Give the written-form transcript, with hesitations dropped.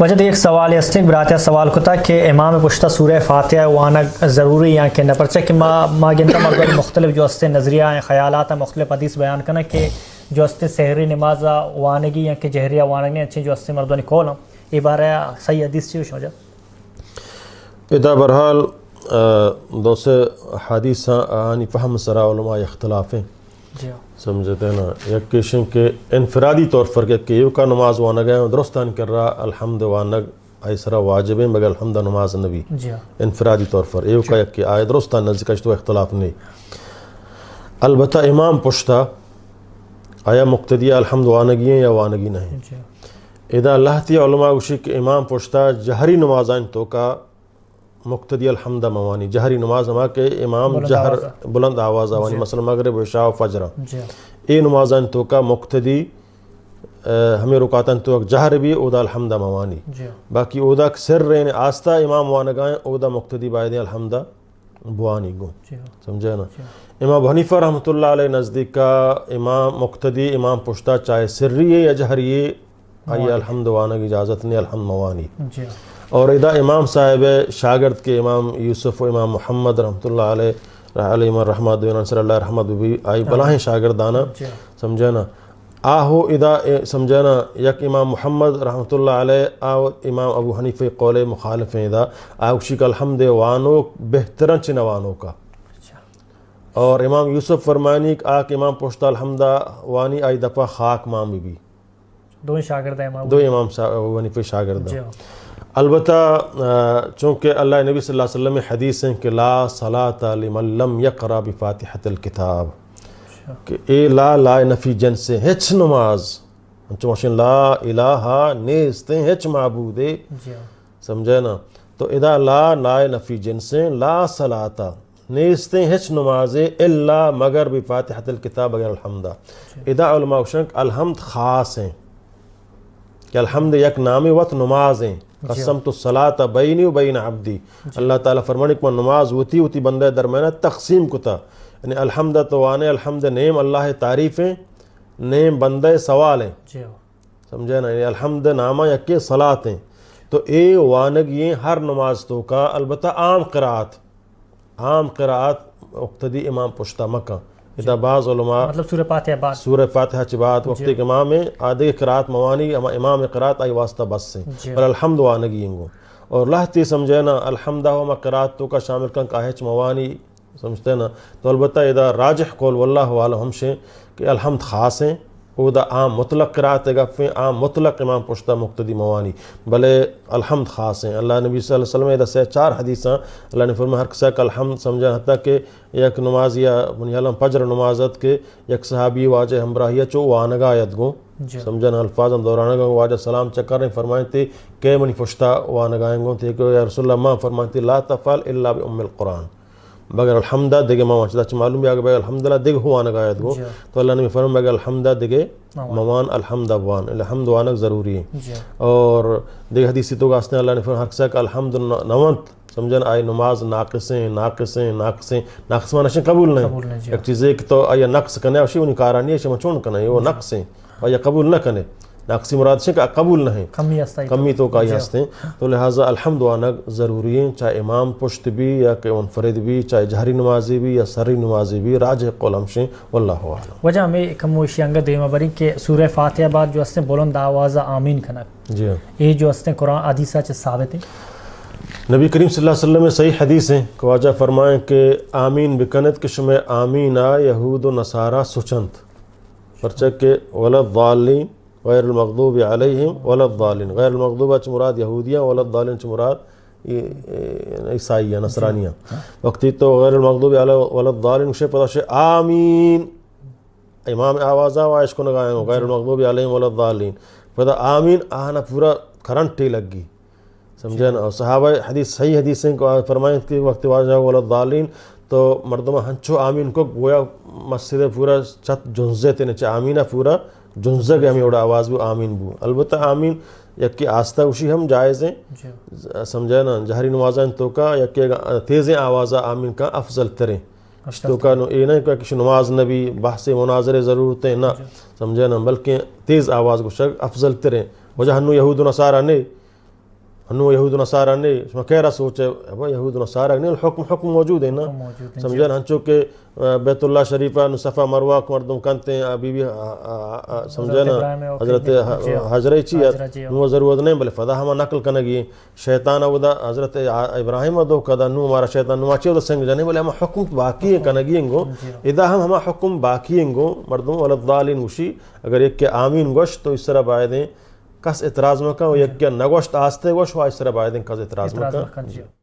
وجد ایک سوال استنگ براتیا سوال کتا کہ امام پشتا سورہ فاتحہ وانا ضروری یا کہ نہ پرچہ کہ ما گنتا مردوں مختلف جو استے نظریہ ہیں خیالات ہیں مختلف حدیث بیان کرنا کہ جو استے سحری نماز وانگی یا کہ جہریہ وانگی اچھے جو استے مردوں نے کھولا یہ بارے صحیح حدیث چیوش ہو جا ادا برحال دو سے حدیث آنی فہم سرا علماء اختلاف ہیں سمجھتے ہیں نا یک کشن کے انفرادی طور پر کہ یو کا نماز وانگ ہے درستان کر رہا الحمد وانگ ایسرا واجب ہے مگر الحمد نماز نبی انفرادی طور پر یو کا یک آئے درستان نزدیک تو اختلاف نہیں. البتہ امام پشتا آیا مقتدیہ الحمد وانگی ہیں یا وانگی نہیں. اذا اللہ تی علماء وشی کہ امام پشتا جہری نمازان تو کا مقتدی الحمد موانی جہری نماز ہما کہ امام جہر بلند آواز آوانی مثلا مغرب عشاء و فجر اے نمازان تو کا مقتدی ہمیں رکاتن تو جہر بھی اودا الحمد موانی باقی اودا سر رہنے آستہ امام وانگائیں اودا مقتدی باید الحمد بوانی گو سمجھے نا. امام ابو حنیفہ رحمۃ اللہ علیہ نزدیک کا امام مقتدی امام پشتا چاہے سری ہے یا جہری ہے آئی الحمد وانگ اجازت نہیں الحمد موانی. اور ادا امام صاحب شاگرد کے امام یوسف و امام محمد رحمۃ اللہ علیہ رحمۃ دین صلی اللہ رحمۃ بھی آئی بلاہیں شاگردانہ سمجھے نا آہو ادا سمجھے نا یک امام محمد رحمۃ اللہ علیہ آو امام ابو حنیفہ قول مخالف ہیں ادا آوشی کا الحمد وانو بہترن چن وانو کا. اور امام یوسف فرمانی آک امام پشتا الحمد وانی آئی دفعہ خاک مامی بھی دو شاگرد دو امام ابو حنیفہ شاگرد. البتہ چونکہ اللہ نبی صلی اللہ علیہ وسلم حدیث ہیں کہ لا صلاة لمن لم یقرأ بفاتحة الکتاب کہ اے لا نفی جن سے ہچ نماز چونشن لا الہ نیستیں ہچ معبود سمجھے نا تو ادا لا نفی جن سے لا صلاة نیستیں ہچ نماز الا مگر بفاتحة الکتاب اگر الحمد ادا علماء شنک الحمد خاص ہیں کہ الحمد یک نامی وقت نماز ہیں قسمت الصلاة بینی و بین عبدی اللہ تعالیٰ فرمانے کہ نماز ہوتی بندہ درمیانہ تقسیم کتا یعنی الحمد توانے الحمد نیم اللہ تعریفیں نیم بندہ سوال ہیں سمجھے نا یعنی الحمد نامہ یکی صلاة ہیں تو اے وانگ یہ ہر نماز تو کا البتہ عام قرآت اقتدی امام پشتا مکہ ادا بعض علماء مطلب سورہ فاتحہ چی بات وقت ایک امام ہے آدھے قرآت موانی امام قرآت آئی واسطہ بس سے پر الحمد وانگی انگو اور لہتی سمجھے نا الحمدہ وما قرآت تو کا شامل کن کاہچ موانی سمجھتے نا تو البتہ ادا راجح قول واللہ عالم ہمشے کہ الحمد خاص ہیں اودا عام مطلق قرآت گفیں عام مطلق امام پشتا مقتدی موانی بلے الحمد خاص ہیں. اللہ نبی صلی اللہ علیہ وسلم ادا سے 4 حدیثاں اللہ نے فرمایا ہر کسا کا الحمد سمجھا حتیٰ کہ یک نماز یا بنیالم فجر نمازت کے یک صحابی واجہ ہمراہیہ چو وانگا آیت گو سمجھنا الفاظ ہم دورانگا واجہ سلام چکر رہے فرمائیں تھے کہ منی پشتا وانگائیں گو تھے کہ یا رسول اللہ ماں فرمائیں تھے لا تفعل الا بام القرآن بگر الحمدہ دیگے مامان چاہتا معلوم بھی آگے بگر الحمدللہ دیگے ہوا آنگا گو تو اللہ نے فرمایا بگر الحمدہ دیگے موان الحمدہ وان الحمد وانک ضروری ہے. اور دیگے حدیثی تو گاستے ہیں اللہ نے فرمایا ہر کسا کہ الحمد نونت سمجھن آئی نماز ناقصیں ناقص مانشن قبول نہیں ایک چیز ہے کہ تو آیا نقص کنے اوشی انہی کارانی ہے شما چون کنے وہ نقصیں آیا قبول نہ کنے ناقصی مراد سے کہ قبول نہیں کمی تو کائی ہستے تو لہٰذا الحمد وانگ ضروری ہیں چاہے امام پشت بھی یا کہ منفرد بھی چاہے جہری نمازی بھی یا سری نمازی بھی راجح قول ہمشیں واللہ اعلم. وجہ ہمیں کموشی انگا دیمہ بری کہ سورہ فاتحہ بعد جو استے بلند آواز آمین کنک جی یہ جو استے قرآن حدیثہ چھ ثابت ہیں نبی کریم صلی اللہ علیہ وسلم میں صحیح حدیث ہیں کہ واجہ فرمائیں کہ آمین بکنت کشم آمینہ یہود و نصارہ سچنت پرچہ کہ ولدضالین غیر المغضوب علیہم ولدضالین غیر المغضوبہ چھ مراد یہودیاں ولدضالین چھ مراد عیسائیہ نصرانیہ وقتی تو غیر المغضوب علیہ ولدضالین شے پتہ شے آمین امام آوازہ وائش کو نگائیں غیر المغضوب علیہم ولدضالین پتہ آمین آنا پورا کرنٹی لگ گئی سمجھے نا. اور صحابہ حدیث صحیح حدیثیں کو فرمائیں کہ وقت واجہ ولدضالین تو مردمہ ہنچو آمین کو گویا مسجد پورا چت جنزے تینے چاہ آمینہ پورا جنزہ کے ہمیں اوڑا آواز بھی آمین بو البتہ آمین یکی آستہ اسی ہم جائز ہیں سمجھے نا جہری نمازیں تو کا یکی تیزیں آوازہ آمین کا افضل تریں تو کا یہ نہیں کہ کسی نماز نبی بحث مناظر ضرورتیں نہ سمجھے نا بلکہ تیز آواز کو شک افضل تریں وجہ ہنو یہود و نصارہ نے ہنو یہود نصارہ نے شما کہہ رہا سوچے ابا یہود نصارہ نے حکم موجود ہے نا سمجھے نا ہنچو کہ بیت اللہ شریفہ نو صفا مروہ کو مردم کنتے ہیں بی بی سمجھے نا حضرت حجرہ چی نو ضرورت نہیں بلے فدا ہما نقل کنگی شیطان اودا حضرت ابراہیم دو کدا نو ہمارا شیطان نو اچھی اودا سنگ جانے بلے ہما حکم باقی ہیں کنگی انگو ادا ہما حکم باقی انگو مردم ولدالین وشی اگر ایک کے آمین گوشت تو اس طرح باید ہیں کس اعتراض مکا و یک کے نگوشت آستے گوشت و اس طرح باید ہیں کس اعتراض مکا